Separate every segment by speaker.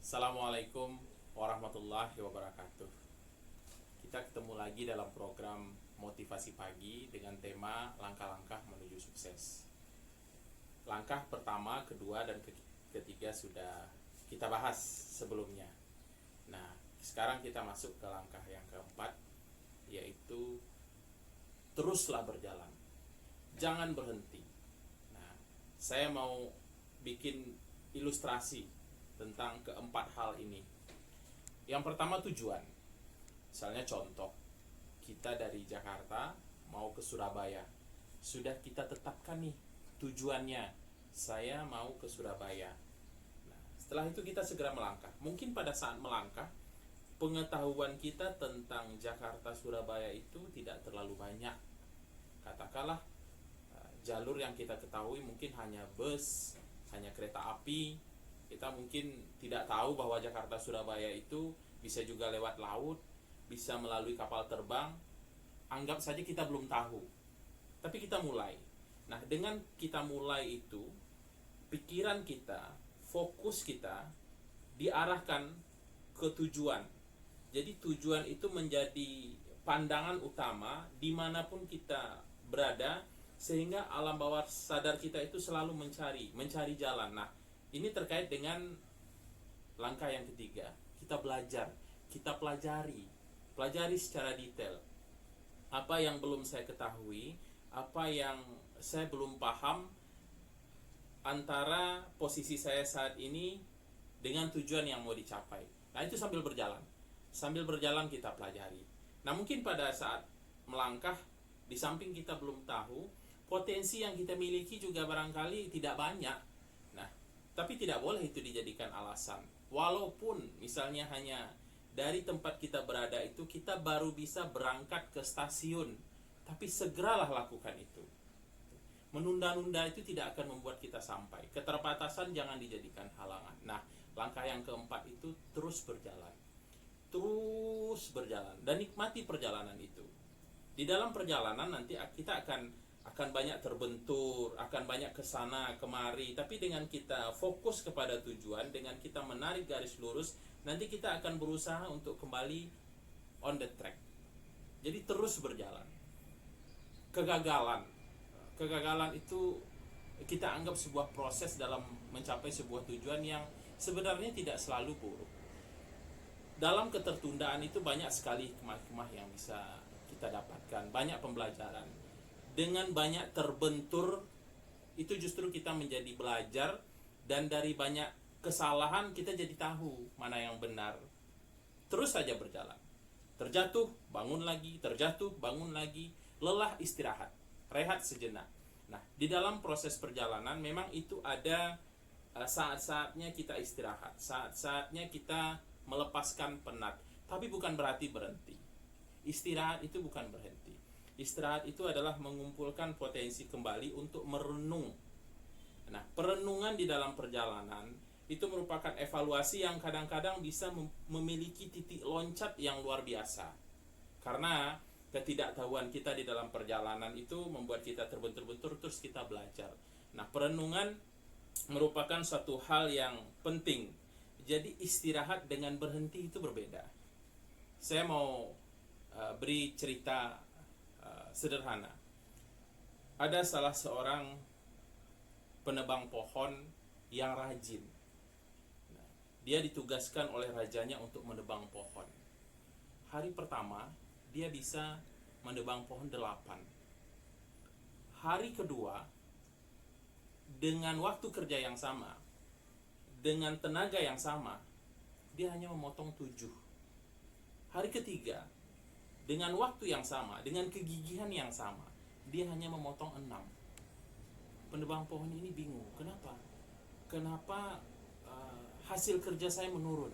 Speaker 1: Assalamualaikum warahmatullahi wabarakatuh. Kita ketemu lagi dalam program Motivasi Pagi dengan tema langkah-langkah menuju sukses. Langkah pertama, kedua, dan ketiga sudah kita bahas sebelumnya. Nah, sekarang kita masuk ke langkah yang keempat, yaitu teruslah berjalan. Jangan berhenti. Nah, saya mau bikin ilustrasi tentang keempat hal ini. Yang pertama, tujuan. Misalnya contoh, kita dari Jakarta mau ke Surabaya. Sudah kita tetapkan nih tujuannya. Saya mau ke Surabaya. Nah, setelah itu kita segera melangkah. Mungkin pada saat melangkah, pengetahuan kita tentang Jakarta Surabaya itu tidak terlalu banyak. Katakanlah jalur yang kita ketahui mungkin hanya bus, hanya kereta api. Kita mungkin tidak tahu bahwa Jakarta Surabaya itu bisa juga lewat laut, bisa melalui kapal terbang. Anggap saja kita belum tahu, tapi kita mulai. Nah, dengan kita mulai itu, pikiran kita, fokus kita diarahkan ke tujuan. Jadi tujuan itu menjadi pandangan utama dimanapun kita berada, sehingga alam bawah sadar kita itu selalu mencari jalan. Nah, ini terkait dengan langkah yang ketiga. Kita belajar, kita pelajari secara detail. Apa yang belum saya ketahui, apa yang saya belum paham antara posisi saya saat ini dengan tujuan yang mau dicapai. Nah, itu sambil berjalan. Sambil berjalan kita pelajari. Nah, mungkin pada saat melangkah, di samping kita belum tahu, potensi yang kita miliki juga barangkali tidak banyak. Nah, tapi tidak boleh itu dijadikan alasan. Walaupun misalnya hanya dari tempat kita berada itu kita baru bisa berangkat ke stasiun, tapi segeralah lakukan itu. Menunda-nunda itu tidak akan membuat kita sampai. Keterbatasan jangan dijadikan halangan. Nah, langkah yang keempat itu terus berjalan. Terus berjalan dan nikmati perjalanan itu. Di dalam perjalanan nanti kita akan banyak terbentur, akan banyak kesana kemari, tapi dengan kita fokus kepada tujuan, dengan kita menarik garis lurus, nanti kita akan berusaha untuk kembali on the track. Jadi terus berjalan. Kegagalan itu kita anggap sebuah proses dalam mencapai sebuah tujuan yang sebenarnya tidak selalu buruk. Dalam ketertundaan itu banyak sekali hikmah-hikmah yang bisa kita dapatkan, banyak pembelajaran. Dengan banyak terbentur itu justru kita menjadi belajar, dan dari banyak kesalahan kita jadi tahu mana yang benar. Terus saja berjalan. Terjatuh, bangun lagi, terjatuh, bangun lagi, lelah, istirahat, rehat sejenak. Nah, di dalam proses perjalanan memang itu ada saat-saatnya kita istirahat, saat-saatnya kita melepaskan penat, tapi bukan berarti berhenti. Istirahat itu bukan berhenti. Istirahat itu adalah mengumpulkan potensi kembali untuk merenung. Nah, perenungan di dalam perjalanan itu merupakan evaluasi yang kadang-kadang bisa memiliki titik loncat yang luar biasa. Karena ketidaktahuan kita di dalam perjalanan itu membuat kita terbentur-bentur, terus kita belajar. Nah, perenungan merupakan satu hal yang penting. Jadi istirahat dengan berhenti itu berbeda. Saya mau beri cerita sederhana. Ada salah seorang penebang pohon yang rajin. Nah, dia ditugaskan oleh rajanya untuk menebang pohon. Hari pertama dia bisa menebang pohon 8. Hari kedua dengan waktu kerja yang sama, dengan tenaga yang sama, dia hanya memotong 7. Hari ketiga dengan waktu yang sama, dengan kegigihan yang sama, dia hanya memotong 6. Penebang pohon ini bingung, kenapa hasil kerja saya menurun.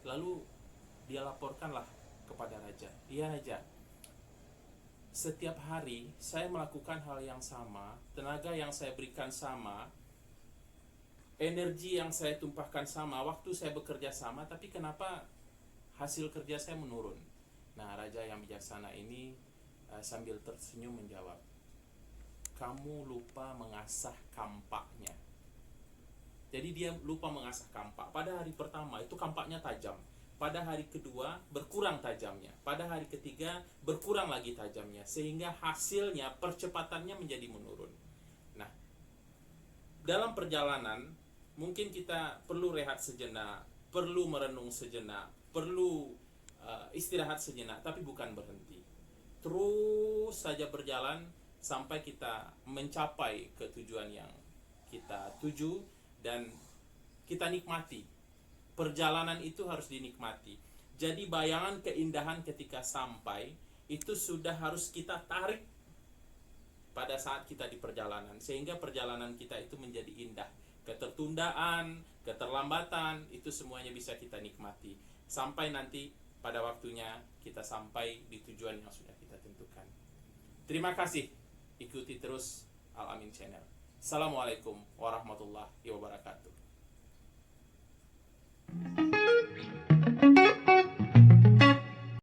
Speaker 1: Lalu dia laporkanlah kepada raja. Iya raja, setiap hari saya melakukan hal yang sama, tenaga yang saya berikan sama, energi yang saya tumpahkan sama, waktu saya bekerja sama, tapi kenapa hasil kerja saya menurun? Nah, raja yang bijaksana ini sambil tersenyum menjawab, kamu lupa mengasah kampaknya. Jadi dia lupa mengasah kampak. Pada hari pertama itu kampaknya tajam. Pada hari kedua berkurang tajamnya. Pada hari ketiga berkurang lagi tajamnya. Sehingga hasilnya, percepatannya menjadi menurun. Nah, dalam perjalanan mungkin kita perlu rehat sejenak, perlu merenung sejenak, perlu istirahat sejenak, tapi bukan berhenti. Terus saja berjalan sampai kita mencapai ke tujuan yang kita tuju, dan kita nikmati. Perjalanan itu harus dinikmati. Jadi bayangan keindahan ketika sampai itu sudah harus kita tarik pada saat kita di perjalanan, sehingga perjalanan kita itu menjadi indah. Ketertundaan, keterlambatan, itu semuanya bisa kita nikmati sampai nanti pada waktunya kita sampai di tujuan yang sudah kita tentukan. Terima kasih, ikuti terus Al Amin Channel. Assalamualaikum warahmatullahi wabarakatuh.